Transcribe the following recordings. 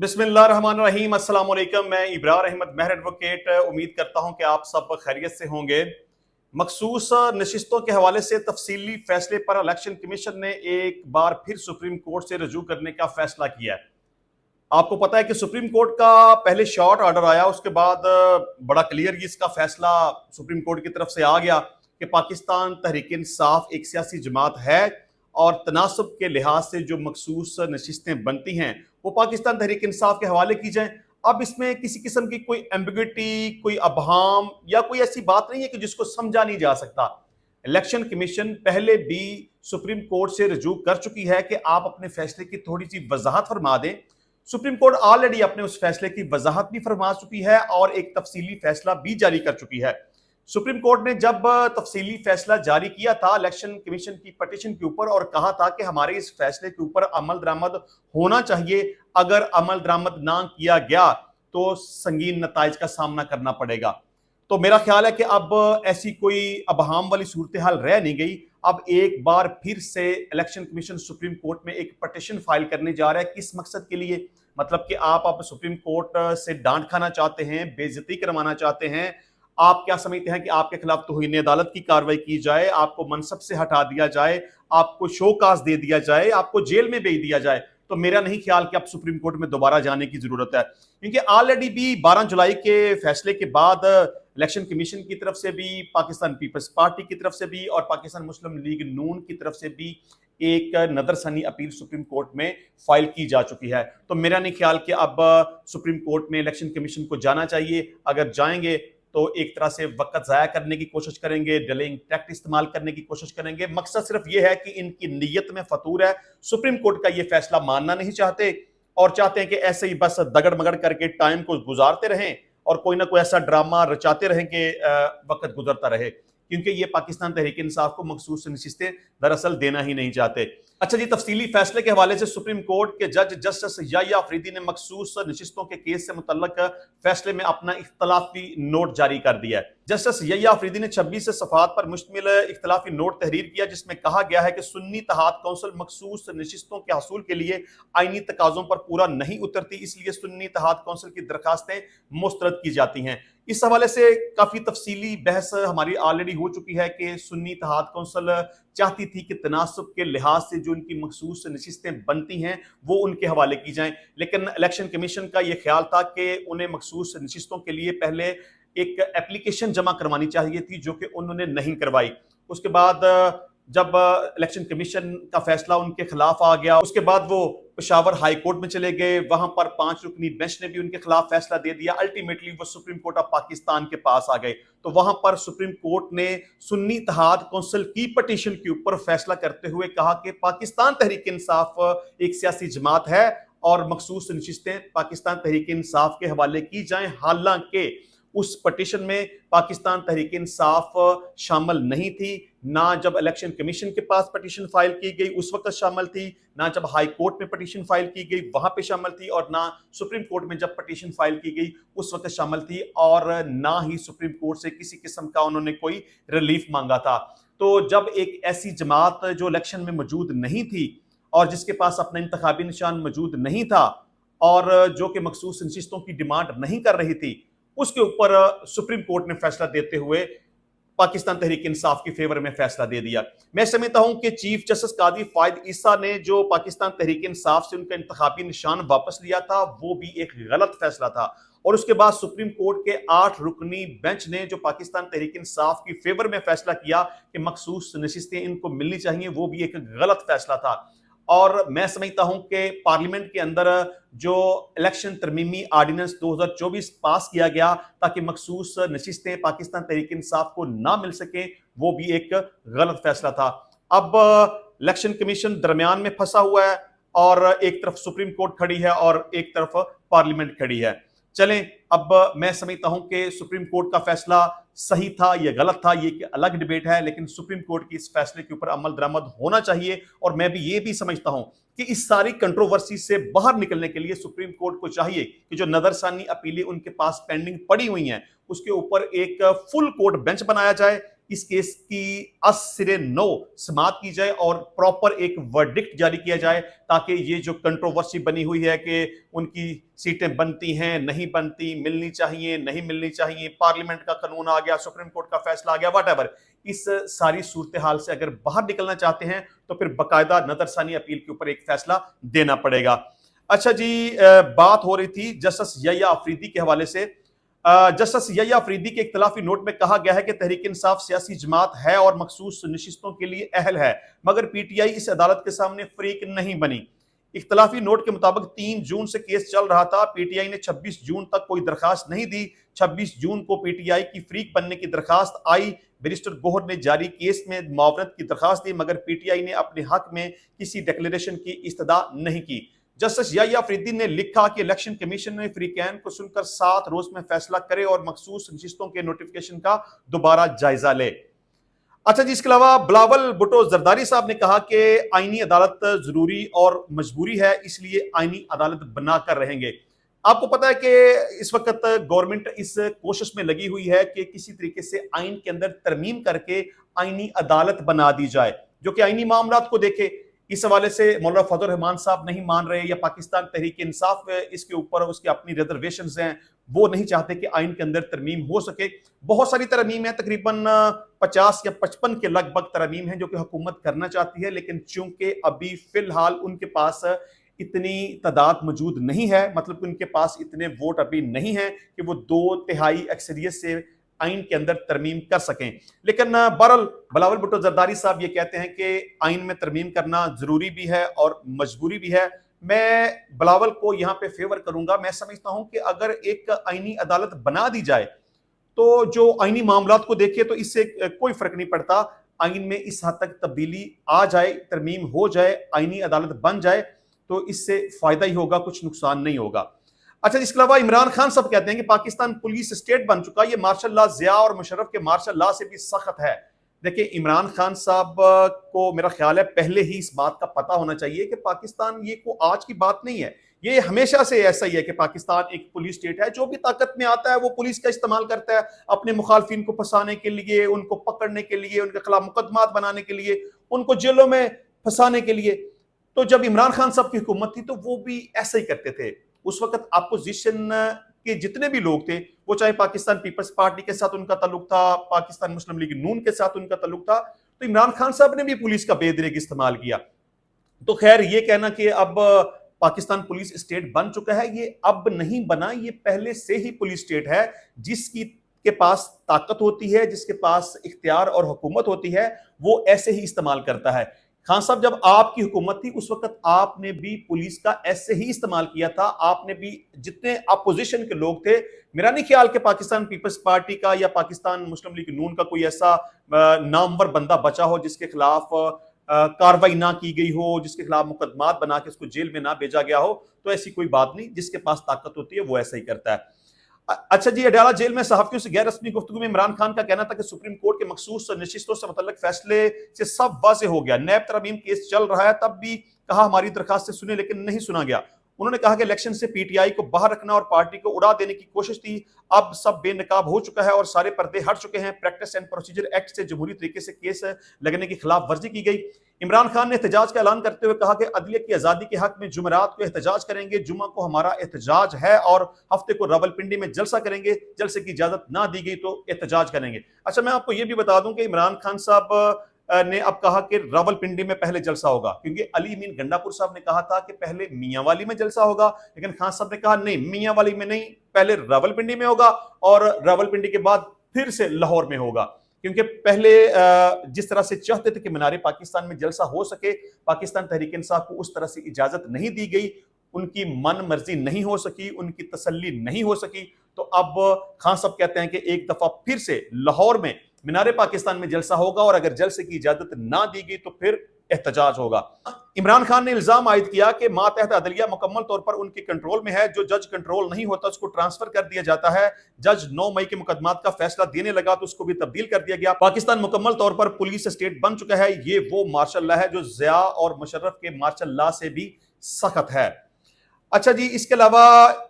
बिस्मिल्लाहिर्रहमानिर्रहीम, अस्सलाम वालेकुम। मैं इब्रार अहमद महर एडवोकेट उम्मीद करता हूं कि आप सब खैरियत से होंगे। मखसूस नशिस्तों के हवाले से तफसीली फैसले पर इलेक्शन कमीशन ने एक बार फिर सुप्रीम कोर्ट से रजू करने का फैसला किया है। आपको पता है कि सुप्रीम कोर्ट का पहले शॉर्ट ऑर्डर आया, उसके बाद बड़ा क्लियर इसका फैसला सुप्रीम कोर्ट की तरफ से आ गया कि पाकिस्तान तहरीक इंसाफ एक सियासी जमात है और तनासब के लिहाज से जो मखसूस नशिस्तें बनती हैं वो पाकिस्तान तहरीक इंसाफ के हवाले की जाएं। अब इसमें किसी किस्म की कोई एम्बिग्विटी, कोई अबहम या कोई ऐसी बात नहीं है कि जिसको समझा नहीं जा सकता। इलेक्शन कमीशन पहले भी सुप्रीम कोर्ट से रजू कर चुकी है कि आप अपने फैसले की थोड़ी सी वजाहत फरमा दें। सुप्रीम कोर्ट ऑलरेडी अपने उस फैसले की वजाहत भी फरमा चुकी है और एक तफसीली फैसला भी जारी कर चुकी है। सुप्रीम कोर्ट ने जब तफसीली फैसला जारी किया था इलेक्शन कमीशन की पटिशन के ऊपर और कहा था कि हमारे इस फैसले के ऊपर अमल दरामद होना चाहिए, अगर अमल दरामद ना किया गया तो संगीन नताइज का सामना करना पड़ेगा। तो मेरा ख्याल है कि अब ऐसी कोई अबहाम वाली सूरत हाल रह नहीं गई। अब एक बार फिर से इलेक्शन कमीशन सुप्रीम कोर्ट में एक पटिशन फाइल करने जा रहा है। किस मकसद के लिए? मतलब कि आप अब सुप्रीम कोर्ट से डांट खाना चाहते हैं, बेइज्जती करवाना चाहते हैं। आप क्या समझते हैं कि आपके खिलाफ तौहीन अदालत की कार्रवाई की जाए, आपको मनसब से हटा दिया जाए, आपको शोकाज दे दिया जाए, आपको जेल में भेज दिया जाए? तो मेरा नहीं ख्याल कि अब सुप्रीम कोर्ट में दोबारा जाने की जरूरत है, क्योंकि ऑलरेडी भी 12 जुलाई के फैसले के बाद इलेक्शन कमीशन की तरफ से भी, पाकिस्तान पीपल्स पार्टी की तरफ से भी और पाकिस्तान मुस्लिम लीग नून की तरफ से भी एक नजरसानी अपील सुप्रीम कोर्ट में फाइल की जा चुकी है। तो मेरा नहीं ख्याल कि अब सुप्रीम कोर्ट में इलेक्शन कमीशन को जाना चाहिए। अगर जाएंगे तो एक तरह से वक्त जाया करने की कोशिश करेंगे, डिलेइंग टैक्ट इस्तेमाल करने की कोशिश करेंगे। मकसद सिर्फ यह है कि इनकी नीयत में फतूर है। सुप्रीम कोर्ट का यह फैसला मानना नहीं चाहते और चाहते हैं कि ऐसे ही बस दगड़ मगड़ करके टाइम को गुजारते रहें और कोई ना कोई ऐसा ड्रामा रचाते रहें कि वक्त गुजरता रहे, क्योंकि ये पाकिस्तान तहरीक इंसाफ को मखसूस नशिस्तें दरअसल देना ही नहीं चाहते। अच्छा जी, तफसीली फैसले के हवाले से सुप्रीम कोर्ट के जज जस्टिस याह्या अफरीदी ने मखसूस नशिस्तों के केस से मुतल्लक फैसले में अपना इख्तलाफी नोट जारी कर दिया है। जस्टिस याह्या अफरीदी ने 26 सफ़हात पर मुश्तमिल इख्तलाफी नोट तहरीर किया, जिसमें कहा गया है कि सुन्नी इत्तेहाद कौंसिल मखसूस नशिस्तों के हसूल के लिए आईनी तकाज़ों पर पूरा नहीं उतरती, इसलिए सुन्नी इत्तेहाद कौंसिल की दरखास्तें मुस्तरद की जाती हैं। इस हवाले से काफी तफसीली बहस हमारी ऑलरेडी हो चुकी है कि सुन्नी इत्तेहाद कौंसिल चाहती थी कि तनासब के लिहाज से जो उनकी मखसूस नशिस्तें बनती हैं वो उनके हवाले की जाएं, लेकिन इलेक्शन कमीशन का यह ख्याल था कि उन्हें मखसूस नशिस्तों के लिए पहले एक एप्लीकेशन जमा करवानी चाहिए थी, जो कि उन्होंने नहीं करवाई। उसके बाद जब इलेक्शन कमीशन का फैसला उनके खिलाफ आ गया, उसके बाद वो पेशावर हाई कोर्ट में चले गए। वहां पर 5 रुकनी बेंच ने भी उनके खिलाफ फैसला दे दिया। अल्टीमेटली वो सुप्रीम कोर्ट ऑफ पाकिस्तान के पास आ गए। तो वहां पर सुप्रीम कोर्ट ने सुन्नी इत्तेहाद कौंसिल की पटिशन के ऊपर फैसला करते हुए कहा कि पाकिस्तान तहरीक इंसाफ एक सियासी जमात है और मखसूस नशिस्तें पाकिस्तान तहरीक इंसाफ के हवाले की जाएं। हालांकि उस पटिशन में पाकिस्तान तहरीक इंसाफ शामिल नहीं थी, ना जब इलेक्शन कमीशन के पास पटिशन फाइल की गई उस वक्त शामिल थी, ना जब हाई कोर्ट में पटिशन फाइल की गई वहां पे शामिल थी, और ना सुप्रीम कोर्ट में जब पटिशन फाइल की गई उस वक्त शामिल थी, और ना ही सुप्रीम कोर्ट से किसी किस्म का उन्होंने कोई रिलीफ मांगा था। तो जब एक ऐसी जमात जो इलेक्शन में मौजूद नहीं थी और जिसके पास अपना इंतखाबी निशान मौजूद नहीं था और जो कि मखसूस नशिस्तों की डिमांड नहीं कर रही थी, उसके ऊपर सुप्रीम कोर्ट ने फैसला देते हुए पाकिस्तान तहरीक इंसाफ की फेवर में फैसला दे दिया। मैं समझता हूं कि चीफ जस्टिस कादी फायद ईसा ने जो पाकिस्तान तहरीक इंसाफ से उनका इंतखाबी निशान वापस लिया था वो भी एक गलत फैसला था, और उसके बाद सुप्रीम कोर्ट के 8 रुकनी बेंच ने जो पाकिस्तान तहरीक इंसाफ की फेवर में फैसला किया कि मखसूस नशिस्तें इनको मिलनी चाहिए, वो भी एक गलत फैसला था। और मैं समझता हूं कि पार्लियामेंट के अंदर जो इलेक्शन तरमीमी ऑर्डिनेंस 2024 पास किया गया ताकि मखसूस नशिस्तें पाकिस्तान तहरीक इंसाफ को ना मिल सके, वो भी एक गलत फैसला था। अब इलेक्शन कमीशन दरमियान में फंसा हुआ है और एक तरफ सुप्रीम कोर्ट खड़ी है और एक तरफ पार्लियामेंट खड़ी है। चलें, अब मैं समझता हूं कि सुप्रीम कोर्ट का फैसला सही था या गलत था, ये एक अलग डिबेट है, लेकिन सुप्रीम कोर्ट की इस फैसले के ऊपर अमल दरामद होना चाहिए। और मैं भी ये भी समझता हूं कि इस सारी कंट्रोवर्सी से बाहर निकलने के लिए सुप्रीम कोर्ट को चाहिए कि जो नजरसानी अपीलें उनके पास पेंडिंग पड़ी हुई हैं उसके ऊपर एक फुल कोर्ट बेंच बनाया जाए, इस केस की सिरे नो समाअत की जाए और प्रॉपर एक वर्डिक्ट जारी किया जाए, ताकि ये जो कंट्रोवर्सी बनी हुई है कि उनकी सीटें बनती हैं नहीं बनती, मिलनी चाहिए नहीं मिलनी चाहिए, पार्लियामेंट का कानून आ गया, सुप्रीम कोर्ट का फैसला आ गया, व्हाटएवर, इस सारी सूरत हाल से अगर बाहर निकलना चाहते हैं तो फिर बकायदा नजरसानी अपील के ऊपर एक फैसला देना पड़ेगा। अच्छा जी, बात हो रही थी जस्टिस यहिया अफरीदी के हवाले से। जस्टिस यहिया अफरीदी के इख्तलाफी नोट में कहा गया है कि तहरीक इंसाफ सियासी जमात है और मखसूस नशिस्तों के लिए अहल है, मगर पीटीआई इस अदालत के सामने फरीक नहीं बनी। इख्तलाफी नोट के मुताबिक 3 जून से केस चल रहा था। पीटीआई ने 26 जून तक कोई दरखास्त नहीं दी। 26 जून को पीटीआई की फरीक बनने की दरखास्त आई। बैरिस्टर गोहर ने जारी केस में मुआवनत की दरखास्त दी, मगर पीटीआई ने अपने हक में किसी डिक्लेरेशन की इस्तदा नहीं की। जस्टिस यहिया अफरीदी ने लिखा कि इलेक्शन कमीशन ने फ्रीकैन को सुनकर 7 रोज में फैसला करे और मखसूस नशिस्तों के नोटिफिकेशन का दोबारा जायजा ले। अच्छा जी, इसके अलावा बिलावल भुट्टो जरदारी साहब ने कहा कि आईनी अदालत जरूरी और मजबूरी है, इसलिए आईनी अदालत बनाकर रहेंगे। आपको पता है कि इस वक्त गवर्नमेंट इस कोशिश में लगी हुई है कि किसी तरीके से आइन के अंदर तरमीम करके आईनी अदालत बना दी जाए जो कि आईनी मामलात को देखे। इस हवाले से मौलाना फजल रहमान साहब नहीं मान रहे, या पाकिस्तान तहरीक इंसाफ इसके ऊपर उसके अपनी रिजर्वेशंस हैं, वो नहीं चाहते कि आइन के अंदर तरमीम हो सके। बहुत सारी तरमीम है, तकरीबन 50 या 55 के लगभग तरमीम है जो कि हुकूमत करना चाहती है, लेकिन चूंकि अभी फिलहाल उनके पास इतनी तादाद मौजूद नहीं है, मतलब कि उनके पास इतने वोट अभी नहीं है कि वो 2/3 अक्सरियत से आइन के अंदर तरमीम कर सकें। लेकिन बहरहाल बिलावल भुट्टो जरदारी साहब ये कहते हैं कि आइन में तरमीम करना जरूरी भी है और मजबूरी भी है। मैं बिलावल को यहाँ पे फेवर करूंगा। मैं समझता हूं कि अगर एक आईनी अदालत बना दी जाए तो जो आईनी मामलात को देखे तो इससे कोई फर्क नहीं पड़ता। आइन में इस हद तक तब्दीली आ जाए, तरमीम हो जाए, आईनी अदालत बन जाए तो इससे फायदा ही होगा, कुछ नुकसान नहीं होगा। अच्छा, इसके अलावा इमरान खान साहब कहते हैं कि पाकिस्तान पुलिस स्टेट बन चुका है, ये मार्शल लॉ जिया और मुशर्रफ के मार्शल लॉ से भी सख्त है। देखिए, इमरान खान साहब को मेरा ख्याल है पहले ही इस बात का पता होना चाहिए कि पाकिस्तान ये को आज की बात नहीं है, ये हमेशा से ऐसा ही है कि पाकिस्तान एक पुलिस स्टेट है। जो भी ताकत में आता है वो पुलिस का इस्तेमाल करता है अपने मुखालफिन को फंसाने के लिए, उनको पकड़ने के लिए, उनके खिलाफ मुकदमात बनाने के लिए, उनको जेलों में फंसाने के लिए। तो जब इमरान खान साहब की हुकूमत थी तो वो भी ऐसा ही करते थे। उस वक्त अपोजिशन के जितने भी लोग थे, वो चाहे पाकिस्तान पीपल्स पार्टी के साथ उनका ताल्लुक था, पाकिस्तान मुस्लिम लीग नून के साथ उनका ताल्लुक था, तो इमरान खान साहब ने भी पुलिस का बेदरेग इस्तेमाल किया। तो खैर, ये कहना कि अब पाकिस्तान पुलिस स्टेट बन चुका है, ये अब नहीं बना, ये पहले से ही पुलिस स्टेट है। जिसकी के पास ताकत होती है, जिसके पास इख्तियार और हुकूमत होती है, वो ऐसे ही इस्तेमाल करता है। खान साहब, जब आपकी हुकूमत थी उस वक्त आपने भी पुलिस का ऐसे ही इस्तेमाल किया था। आपने भी, जितने अपोजिशन के लोग थे, मेरा नहीं ख्याल कि पाकिस्तान पीपल्स पार्टी का या पाकिस्तान मुस्लिम लीग नून का कोई ऐसा नामवर बंदा बचा हो जिसके खिलाफ कार्रवाई ना की गई हो, जिसके खिलाफ मुकदमात बना के उसको जेल में ना भेजा गया हो। तो ऐसी कोई बात नहीं, जिसके पास ताकत होती है वो ऐसा ही करता है। अच्छा जी, अडयाला जेल में सहाफियों से गैर रस्मी गुफ्तगू में इमरान खान का कहना था कि सुप्रीम कोर्ट के मखसूस नशिस्तों से मुतल्लिक फैसले से सब वाज़ेह हो गया। नैब तरमीम केस चल रहा है, तब भी कहा हमारी दरखास्त से सुने, लेकिन नहीं सुना गया। उन्होंने कहा कि इलेक्शन से पीटीआई को बाहर रखना और पार्टी को उड़ा देने की कोशिश थी। अब सब बेनकाब हो चुका है और सारे पर्दे हट चुके हैं। प्रैक्टिस एंड प्रोसीजर एक्ट से जमहूरी तरीके से केस लगने की खिलाफ वर्जी की गई। इमरान खान ने एहतजाज का ऐलान करते हुए कहा कि अदलिया की आजादी के हक में जुमेरात को एहतजाज करेंगे। जुमा को हमारा एहतजाज है और हफ्ते को रावलपिंडी में जलसा करेंगे। जलसे की इजाजत ना दी गई तो एहतजाज करेंगे। अच्छा, मैं आपको यह भी बता दूं कि इमरान खान साहब ने अब कहा कि रावलपिंडी में पहले जलसा होगा, क्योंकि अली मीन गंडापुर साहब ने कहा था कि पहले मियांवाली में जलसा होगा, लेकिन खान साहब ने कहा नहीं, मियांवाली में नहीं, पहले रावलपिंडी में होगा और रावलपिंडी के बाद फिर से लाहौर में होगा। क्योंकि पहले जिस तरह से चाहते थे कि मीनारे पाकिस्तान में जलसा हो सके, पाकिस्तान तहरीक इंसाफ को उस तरह से इजाजत नहीं दी गई, उनकी मन मर्जी नहीं हो सकी, उनकी तसल्ली नहीं हो सकी। तो अब खान साहब कहते हैं कि एक दफा फिर से लाहौर में मीनारे पाकिस्तान में जलसा होगा और अगर जलसे की इजाजत ना दी गई तो फिर एहतजाज होगा। इमरान खान ने इल्जाम आयद किया कि मातहत अदलिया मुकम्मल तौर पर उनके कंट्रोल में है। जो जज कंट्रोल नहीं होता उसको ट्रांसफर कर दिया जाता है। जज 9 मई के मुकदमात का फैसला देने लगा तो उसको भी तब्दील कर दिया गया। पाकिस्तान मुकम्मल तौर पर पुलिस स्टेट बन चुका है। ये वो मार्शल लॉ है जो जिया और मुशर्रफ के मार्शल लॉ से भी सख्त है। अच्छा जी, इसके अलावा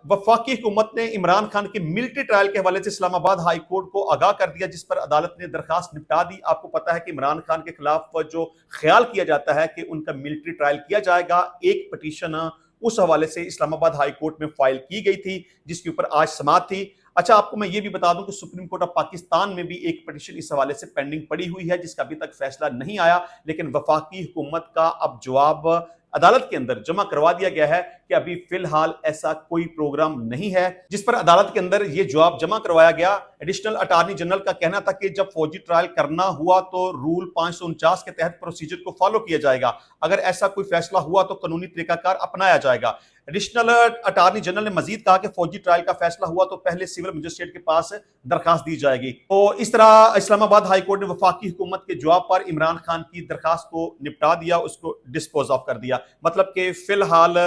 वफाकी हुकूमत ने इमरान खान के मिलिट्री ट्रायल के हवाले से इस्लामाबाद हाई कोर्ट को आगाह कर दिया, जिस पर अदालत ने दरखास्त निपटा दी। आपको पता है कि इमरान खान के खिलाफ जो ख्याल किया जाता है कि उनका मिलिट्री ट्रायल किया जाएगा, एक पटिशन उस हवाले से इस्लामाबाद हाई कोर्ट में फाइल की गई थी, जिसके ऊपर आज समाअत थी। अच्छा, आपको मैं ये भी बता दूं कि सुप्रीम कोर्ट ऑफ पाकिस्तान में भी एक पटिशन इस हवाले से पेंडिंग पड़ी हुई है, जिसका अभी तक फैसला नहीं आया, लेकिन वफाकी हुकूमत का अब जवाब अदालत के अंदर जमा करवा दिया गया है कि अभी फिलहाल ऐसा कोई प्रोग्राम नहीं है, जिस पर अदालत के अंदर यह जवाब जमा करवाया गया। एडिशनल अटॉर्नी जनरल का कहना था कि जब फौजी ट्रायल करना हुआ तो रूल 549 के तहत प्रोसीजर को फॉलो किया जाएगा, अगर ऐसा कोई फैसला हुआ तो कानूनी तरीकाकार अपनाया जाएगा। एडिशनल अटॉर्नी जनरल ने मजीद कहा कि फौजी ट्रायल का फैसला हुआ तो पहले सिविल मजिस्ट्रेट के पास दरखास्त दी जाएगी। तो इस तरह इस्लामाबाद हाई कोर्ट ने वफाकी हुकूमत के जवाब पर इमरान खान की दरखास्त को निपटा दिया, उसको डिस्पोज ऑफ कर दिया। मतलब कि फिलहाल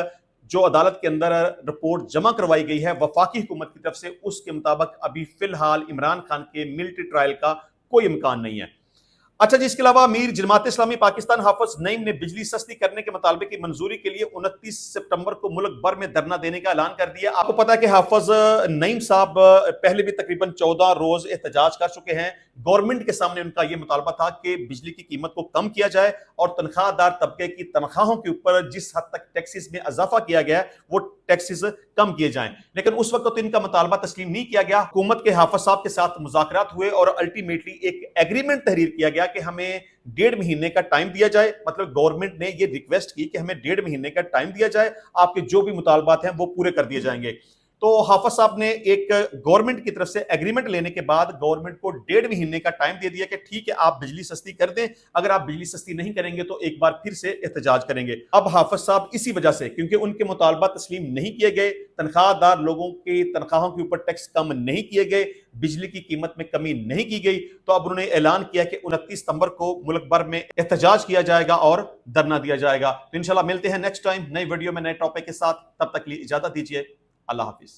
जो अदालत के अंदर रिपोर्ट जमा करवाई गई है वफाकी हुकूमत की तरफ से, उसके मुताबिक अभी फिलहाल इमरान खान के मिलिट्री ट्रायल का कोई इम्कान नहीं है। अच्छा जी, इसके अलावा अमीर जमात इस्लामी पाकिस्तान हाफिज नईम ने बिजली सस्ती करने के मुतालबे की मंजूरी के लिए 29 सितंबर को मुल्क भर में धरना देने का ऐलान कर दिया। आपको पता है कि हाफिज नईम साहब पहले भी तकरीबन 14 रोज एहतजाज कर चुके हैं। गवर्नमेंट के सामने उनका यह मुतालबा था कि बिजली की कीमत को कम किया जाए और तनख्वाहदार तबके की तनख्वाहों के ऊपर जिस हद तक टैक्सेस में इजाफा किया गया है वो टैक्सेस कम किए जाएं। लेकिन उस वक्त तो इनका मुतालबा तस्लीम नहीं किया गया। हुकूमत के हाफिज साहब के साथ मुज़ाकरात हुए और अल्टीमेटली एक एग्रीमेंट तहरीर किया गया कि हमें 1.5 महीने का टाइम दिया जाए। मतलब गवर्नमेंट ने ये रिक्वेस्ट की कि हमें 1.5 महीने का टाइम दिया जाए, आपके जो भी मुतालबात हैं वो पूरे कर दिए जाएंगे। तो हाफिज साहब ने एक गवर्नमेंट की तरफ से एग्रीमेंट लेने के बाद गवर्नमेंट को 1.5 महीने का टाइम दे दिया कि ठीक है, आप बिजली सस्ती कर दें, अगर आप बिजली सस्ती नहीं करेंगे तो एक बार फिर से एहतजाज करेंगे। अब हाफिज साहब इसी वजह से, क्योंकि उनके मुतालबा तस्लीम नहीं किए गए, तनख्वाहदार लोगों की तनख्वाहों के ऊपर टैक्स कम नहीं किए गए, बिजली की कीमत में कमी नहीं की गई, तो अब उन्होंने ऐलान किया कि 29 सितंबर को मुल्क भर में एहतजाज किया जाएगा और धरना दिया जाएगा। तो इंशाल्लाह मिलते हैं नेक्स्ट टाइम नई वीडियो में नए टॉपिक के साथ। तब तक के लिए इजाजत दीजिए। अल्लाह हाफिज।